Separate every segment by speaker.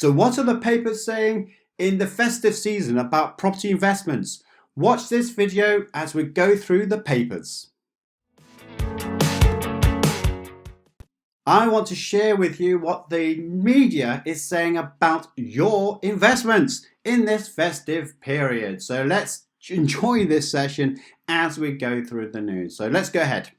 Speaker 1: So what are the papers saying in the festive season about property investments? Watch this video as we go through the papers. I want to share with you what the media is saying about your investments in this festive period. So let's enjoy this session as we go through the news. So let's go ahead.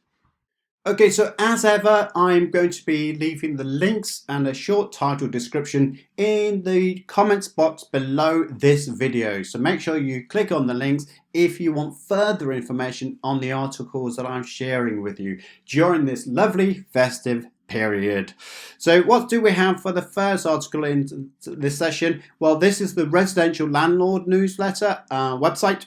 Speaker 1: Okay, so as ever, I'm going to be leaving the links and a short title description in the comments box below this video. So make sure you click on the links if you want further information on the articles that I'm sharing with you during this lovely festive period. So what do we have for the first article in this session? Well, this is the residential landlord newsletter website.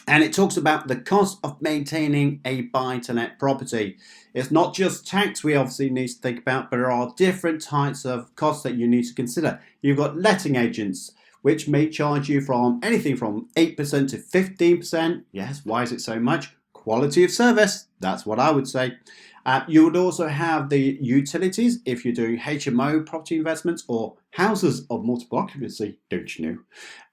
Speaker 1: And it talks about the cost of maintaining a buy-to-let property. It's not just tax we obviously need to think about, but there are different types of costs that you need to consider. You've got letting agents, which may charge you from anything from 8% to 15%. Yes, why is it so much? Quality of service, that's what I would say. You would also have the utilities if you're doing HMO property investments or houses of multiple occupancy, don't you know?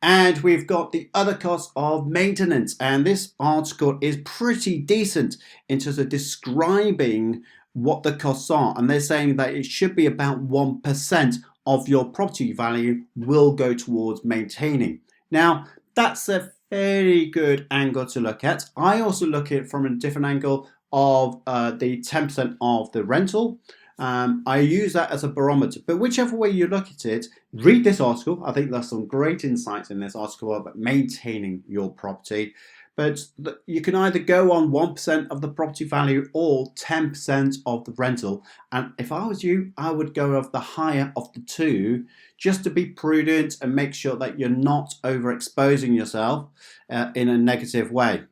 Speaker 1: And we've got the other costs of maintenance. And this article is pretty decent in terms of describing what the costs are. And they're saying that it should be about 1% of your property value will go towards maintaining. Now, that's a very good angle to look at. I also look at it from a different angle of the 10% of the rental. I use that as a barometer, but whichever way you look at it, read this article. I think there's some great insights in this article about maintaining your property. But you can either go on 1% of the property value or 10% of the rental. And if I was you, I would go of the higher of the two, just to be prudent and make sure that you're not overexposing yourself in a negative way.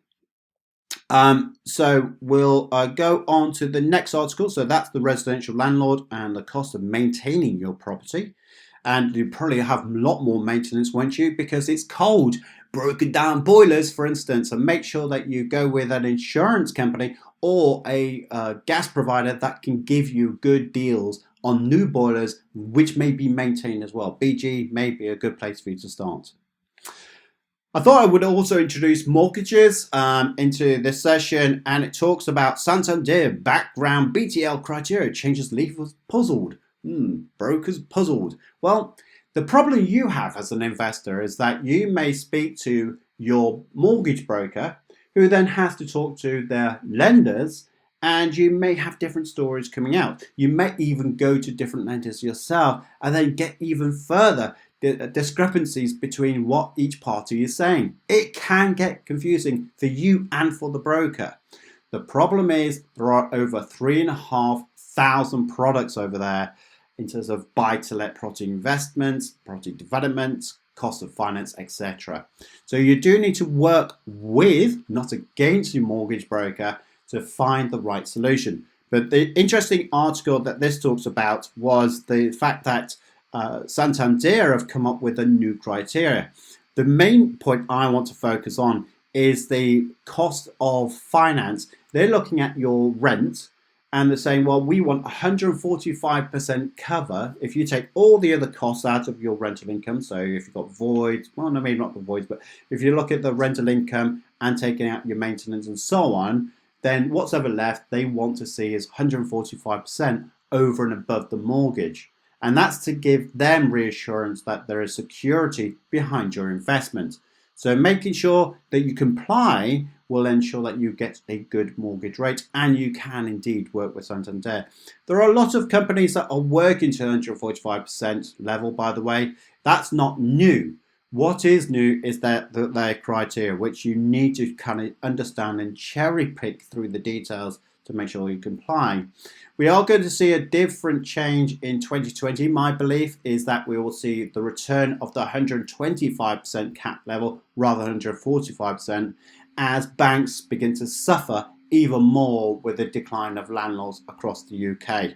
Speaker 1: So we'll go on to the next article. So that's the residential landlord and the cost of maintaining your property. And you probably have a lot more maintenance, won't you? Because it's cold, broken down boilers, for instance, and make sure that you go with an insurance company or a gas provider that can give you good deals on new boilers, which may be maintained as well. BG may be a good place for you to start. I thought I would also introduce mortgages into this session, and it talks about Santander background BTL criteria changes leave puzzled. Brokers puzzled. Well, the problem you have as an investor is that you may speak to your mortgage broker, who then has to talk to their lenders, and you may have different stories coming out. You may even go to different lenders yourself and then get even further discrepancies between what each party is saying. It can get confusing for you and for the broker. The problem is there are over 3,500 products over there in terms of buy-to-let property investments, property developments, cost of finance, etc. So you do need to work with, not against, your mortgage broker to find the right solution. But the interesting article that this talks about was the fact that Santander have come up with a new criteria. The main point I want to focus on is the cost of finance. They're looking at your rent and they're saying, well, we want 145% cover if you take all the other costs out of your rental income. So if you've got voids, well, no, maybe not the voids, but if you look at the rental income and taking out your maintenance and so on, then what's ever left, they want to see is 145% over and above the mortgage. And that's to give them reassurance that there is security behind your investment. So making sure that you comply will ensure that you get a good mortgage rate, and you can indeed work with Santander. There are a lot of companies that are working to 145% level, by the way. That's not new. What is new is their criteria, which you need to kind of understand and cherry pick through the details to make sure you comply. We are going to see a different change in 2020. My belief is that we will see the return of the 125% cap level rather than 145% as banks begin to suffer even more with the decline of landlords across the UK.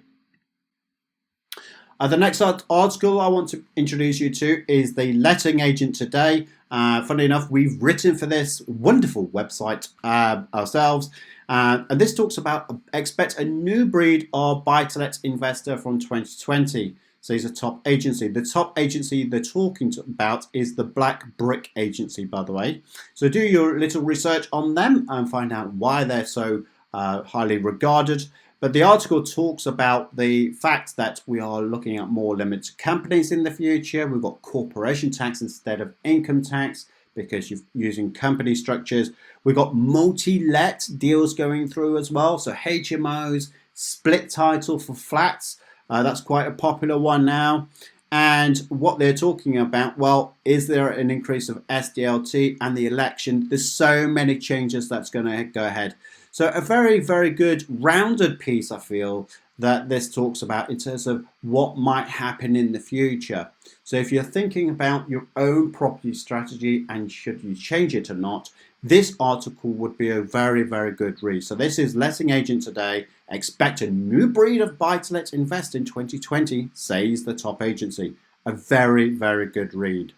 Speaker 1: The next article I want to introduce you to is the letting agent today. Funnily enough, we've written for this wonderful website ourselves. And this talks about expect a new breed of buy-to-let investor from 2020. So he's a top agency. The top agency they're talking about is the Black Brick Agency, by the way. So do your little research on them and find out why they're so highly regarded. But the article talks about the fact that we are looking at more limited companies in the future. We've got corporation tax instead of income tax because you're using company structures. We've got multi-let deals going through as well. So HMOs, split title for flats. That's quite a popular one now. And what they're talking about, well, is there an increase of SDLT and the election? There's so many changes that's going to go ahead. So a very, very good rounded piece, I feel, that this talks about in terms of what might happen in the future. So if you're thinking about your own property strategy and should you change it or not, this article would be a very, very good read. So this is Letting Agent Today. Expect a new breed of buy-to-let investor in 2020, says the top agency. A very, very good read.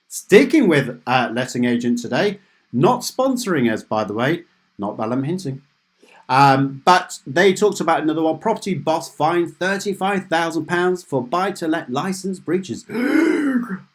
Speaker 1: Sticking with Letting Agent Today, not sponsoring us, by the way, not that I'm hinting. But they talked about another one. Property boss fined £35,000 for buy-to-let license breaches.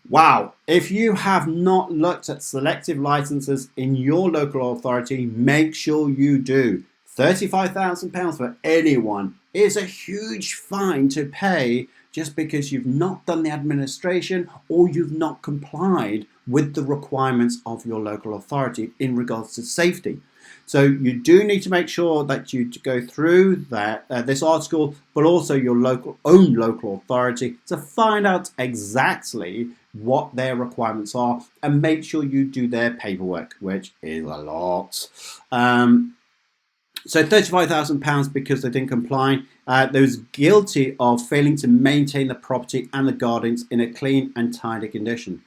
Speaker 1: Wow. If you have not looked at selective licenses in your local authority, make sure you do. £35,000 for anyone is a huge fine to pay just because you've not done the administration or you've not complied with the requirements of your local authority in regards to safety. So you do need to make sure that you go through that this article, but also your own local authority to find out exactly what their requirements are and make sure you do their paperwork, which is a lot. So £35,000 because they didn't comply. They was guilty of failing to maintain the property and the gardens in a clean and tidy condition.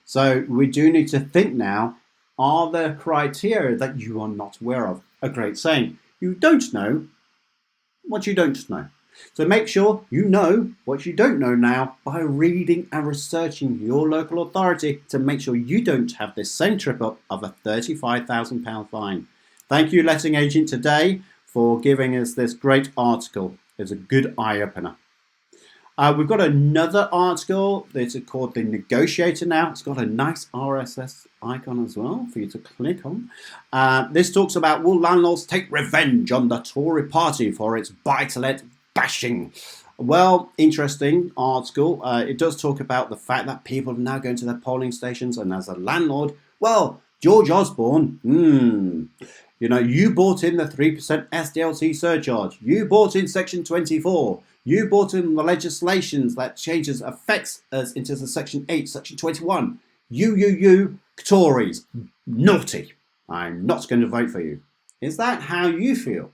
Speaker 1: So we do need to think now. Are there criteria that you are not aware of? A great saying. You don't know what you don't know. So make sure you know what you don't know now by reading and researching your local authority to make sure you don't have this same trip up of a £35,000 fine. Thank you, Letting Agent Today, for giving us this great article. It's a good eye-opener. We've got another article that's called The Negotiator now. It's got a nice RSS icon as well for you to click on. This talks about, will landlords take revenge on the Tory party for its buy-to-let bashing? Well, interesting article. It does talk about the fact that people are now going to their polling stations, and as a landlord, well, George Osborne, you know, you bought in the 3% SDLT surcharge. You bought in Section 24. You bought in the legislations that affects us into the Section 8, Section 21. You, Tories, naughty. I'm not going to vote for you. Is that how you feel?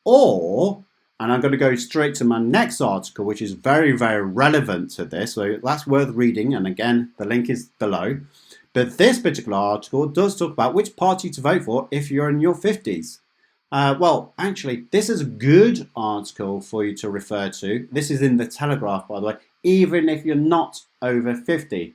Speaker 1: Or, and I'm going to go straight to my next article, which is very, very relevant to this. So that's worth reading. And again, the link is below. But this particular article does talk about which party to vote for if you're in your 50s. Well, actually, this is a good article for you to refer to. This is in the Telegraph, by the way, even if you're not over 50.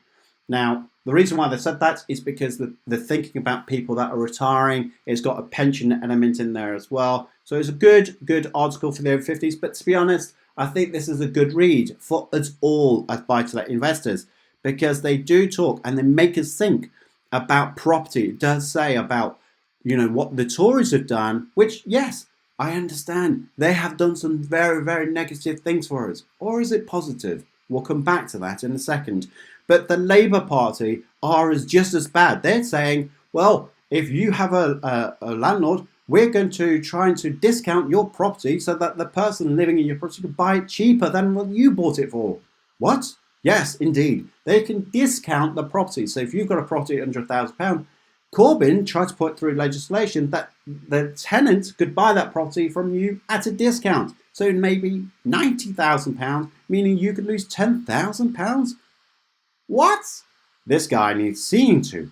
Speaker 1: Now, the reason why they said that is because they're thinking about people that are retiring. It's got a pension element in there as well. So it's a good article for the over 50s. But to be honest, I think this is a good read for us all as buy-to-let investors, because they do talk and they make us think about property. It does say about, you know, what the Tories have done, which, yes, I understand. They have done some very, very negative things for us. Or is it positive? We'll come back to that in a second. But the Labour Party are just as bad. They're saying, well, if you have a landlord, we're going to try to discount your property so that the person living in your property can buy it cheaper than what you bought it for. What? Yes, indeed. They can discount the property. So if you've got a property under £1,000, Corbyn tried to put through legislation that the tenant could buy that property from you at a discount. So maybe £90,000, meaning you could lose £10,000. What? This guy needs seeing to.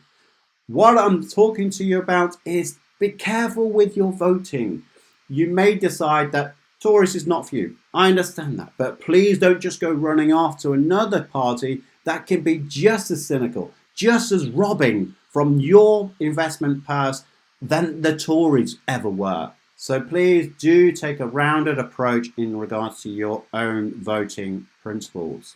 Speaker 1: What I'm talking to you about is be careful with your voting. You may decide that Tories is not for you. I understand that. But please don't just go running off to another party that can be just as cynical, just as robbing from your investment purse than the Tories ever were. So please do take a rounded approach in regards to your own voting principles.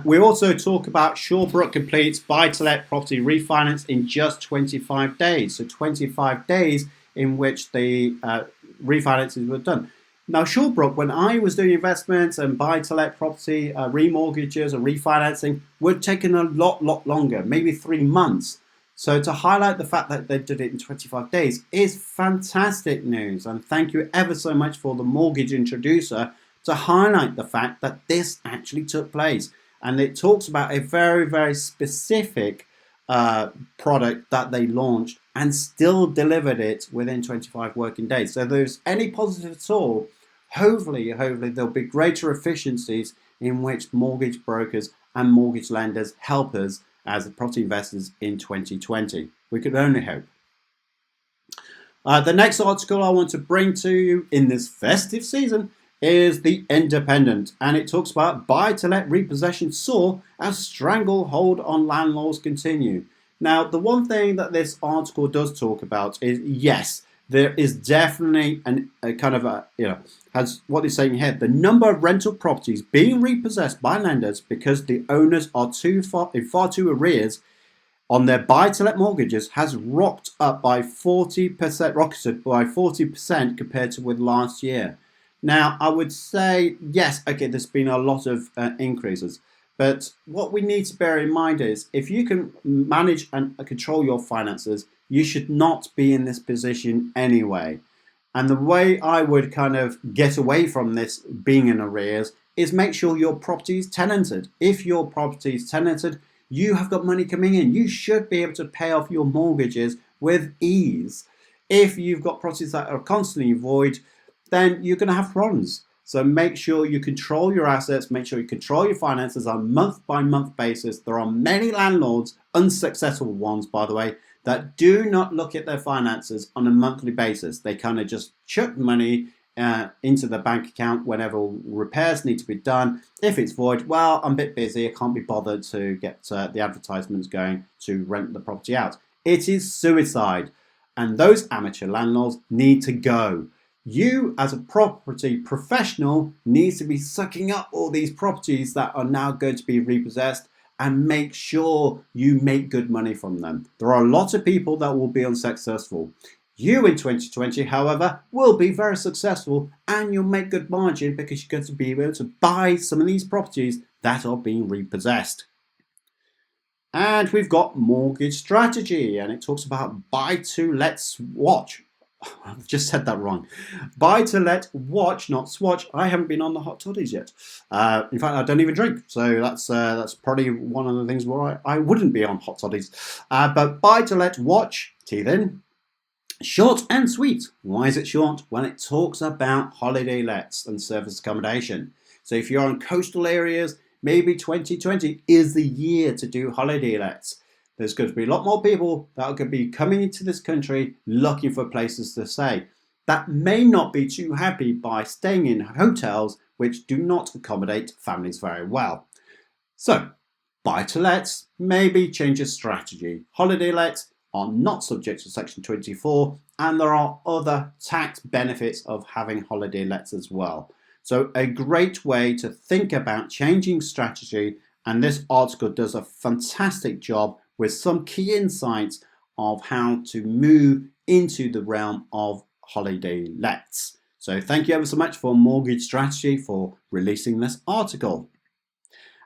Speaker 1: We also talk about Shawbrook completes buy-to-let property refinance in just 25 days. So 25 days in which the refinances were done. Now, Shawbrook, when I was doing investments and buy-to-let property remortgages or refinancing, would taken a lot longer, maybe 3 months. So to highlight the fact that they did it in 25 days is fantastic news. And thank you ever so much for the mortgage introducer to highlight the fact that this actually took place. And it talks about a very specific product that they launched and still delivered it within 25 working days. So if there's any positive at all, hopefully there'll be greater efficiencies in which mortgage brokers and mortgage lenders help us as property investors in 2020. We could only hope. The next article I want to bring to you in this festive season is The Independent, and it talks about buy-to-let repossession soar as stranglehold on landlords continue. Now, the one thing that this article does talk about is, yes, there is definitely a kind of has what they're saying here, the number of rental properties being repossessed by lenders because the owners are far too arrears on their buy-to-let mortgages has rocketed by 40% compared to with last year. Now, I would say, yes, okay, there's been a lot of increases. But what we need to bear in mind is if you can manage and control your finances, you should not be in this position anyway. And the way I would kind of get away from this being in arrears is make sure your property is tenanted. If your property is tenanted, you have got money coming in. You should be able to pay off your mortgages with ease. If you've got properties that are constantly void, then you're going to have problems. So make sure you control your assets, make sure you control your finances on a month-by-month basis. There are many landlords, unsuccessful ones by the way, that do not look at their finances on a monthly basis. They kind of just chuck money into the bank account whenever repairs need to be done. If it's void, well, I'm a bit busy, I can't be bothered to get the advertisements going to rent the property out. It is suicide, and those amateur landlords need to go. You as a property professional needs to be sucking up all these properties that are now going to be repossessed and make sure you make good money from them. There are a lot of people that will be unsuccessful. You in 2020, however, will be very successful and you'll make good margin because you're going to be able to buy some of these properties that are being repossessed. And we've got mortgage strategy, and it talks about buy-to-let watch. I've just said that wrong. Buy-to-let watch, not swatch. I haven't been on the hot toddies yet. In fact, I don't even drink, so that's probably one of the things where I wouldn't be on hot toddies. But buy-to-let watch, teeth in. Short and sweet. Why is it short? Well, it talks about holiday lets and service accommodation. So if you're on coastal areas, maybe 2020 is the year to do holiday lets. There's going to be a lot more people that are going to be coming into this country looking for places to stay that may not be too happy by staying in hotels which do not accommodate families very well. So, buy-to-lets, maybe change your strategy. Holiday lets are not subject to Section 24, and there are other tax benefits of having holiday lets as well. So a great way to think about changing strategy, and this article does a fantastic job with some key insights of how to move into the realm of holiday lets. So thank you ever so much for Mortgage Strategy for releasing this article.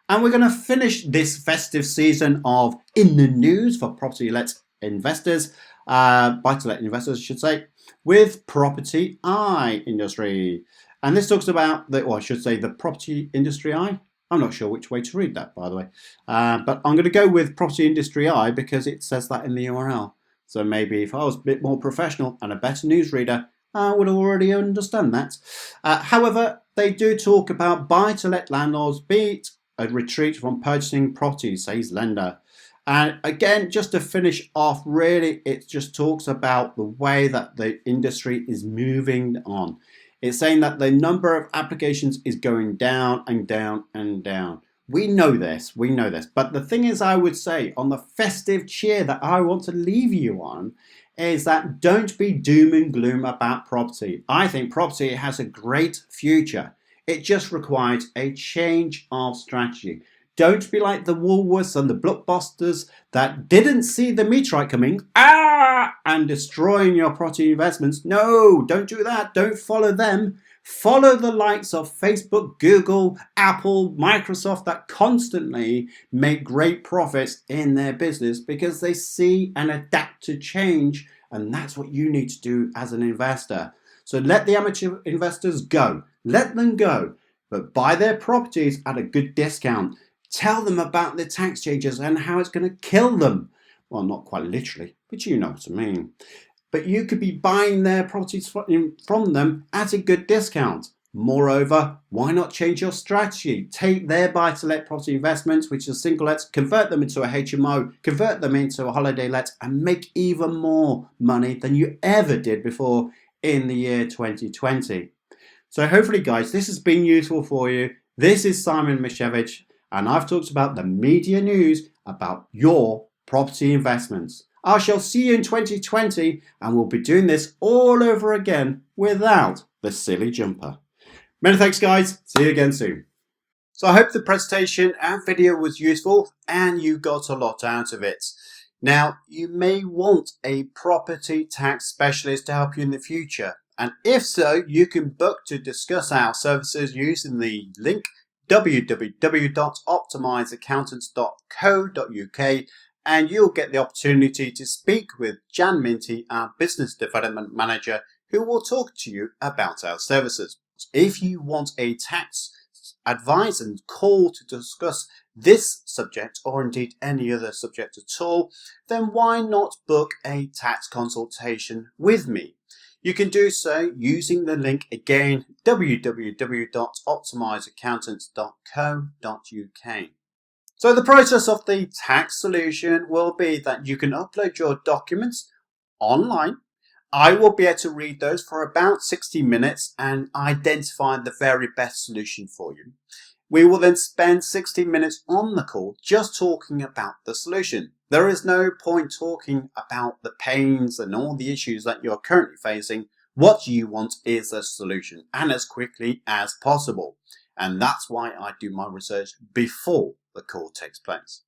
Speaker 1: And we're going to finish this festive season of In the News for property let investors, buy-to-let investors I should say, with Property Eye industry. And this talks about the Property Industry Eye. I'm not sure which way to read that, by the way. But I'm going to go with Property Industry Eye because it says that in the URL. So maybe if I was a bit more professional and a better newsreader, I would already understand that. However, they do talk about buy-to-let landlords beat a retreat from purchasing properties, says lender. And again, just to finish off, really, it just talks about the way that the industry is moving on. It's saying that the number of applications is going down and down and down. We know this, we know this. But the thing is, I would say on the festive cheer that I want to leave you on is that don't be doom and gloom about property. I think property has a great future. It just requires a change of strategy. Don't be like the Woolworths and the Blockbusters that didn't see the meteorite coming and destroying your property investments. No, don't do that. Don't follow them. Follow the likes of Facebook, Google, Apple, Microsoft that constantly make great profits in their business because they see and adapt to change, and that's what you need to do as an investor. So let the amateur investors go. Let them go, but buy their properties at a good discount. Tell them about the tax changes and how it's going to kill them. Well, not quite literally, but you know what I mean. But you could be buying their properties from them at a good discount. Moreover, why not change your strategy? Take their buy-to-let property investments, which are single lets, convert them into a HMO, convert them into a holiday let, and make even more money than you ever did before in the year 2020. So hopefully, guys, this has been useful for you. This is Simon Misiewicz, and I've talked about the media news about your property investments. I shall see you in 2020, and we'll be doing this all over again without the silly jumper. Many thanks, guys. See you again soon. So I hope the presentation and video was useful and you got a lot out of it. Now, you may want a property tax specialist to help you in the future. And if so, you can book to discuss our services using the link www.optimizeaccountants.co.uk, and you'll get the opportunity to speak with Jan Minty, our Business Development Manager, who will talk to you about our services. If you want a tax advice and call to discuss this subject or indeed any other subject at all, then why not book a tax consultation with me? You can do so using the link again, www.optimizeaccountants.co.uk. So the process of the tax solution will be that you can upload your documents online. I will be able to read those for about 60 minutes and identify the very best solution for you. We will then spend 60 minutes on the call just talking about the solution. There is no point talking about the pains and all the issues that you're currently facing. What you want is a solution, and as quickly as possible. And that's why I do my research before the call takes place.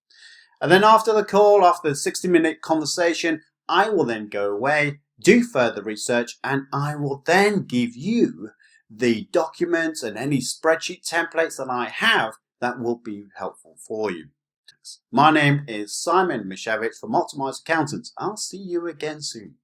Speaker 1: And then after the call, after the 60-minute conversation, I will then go away, do further research, and I will then give you the documents and any spreadsheet templates that I have that will be helpful for you. My name is Simon Misiewicz from Optimize Accountants. I'll see you again soon.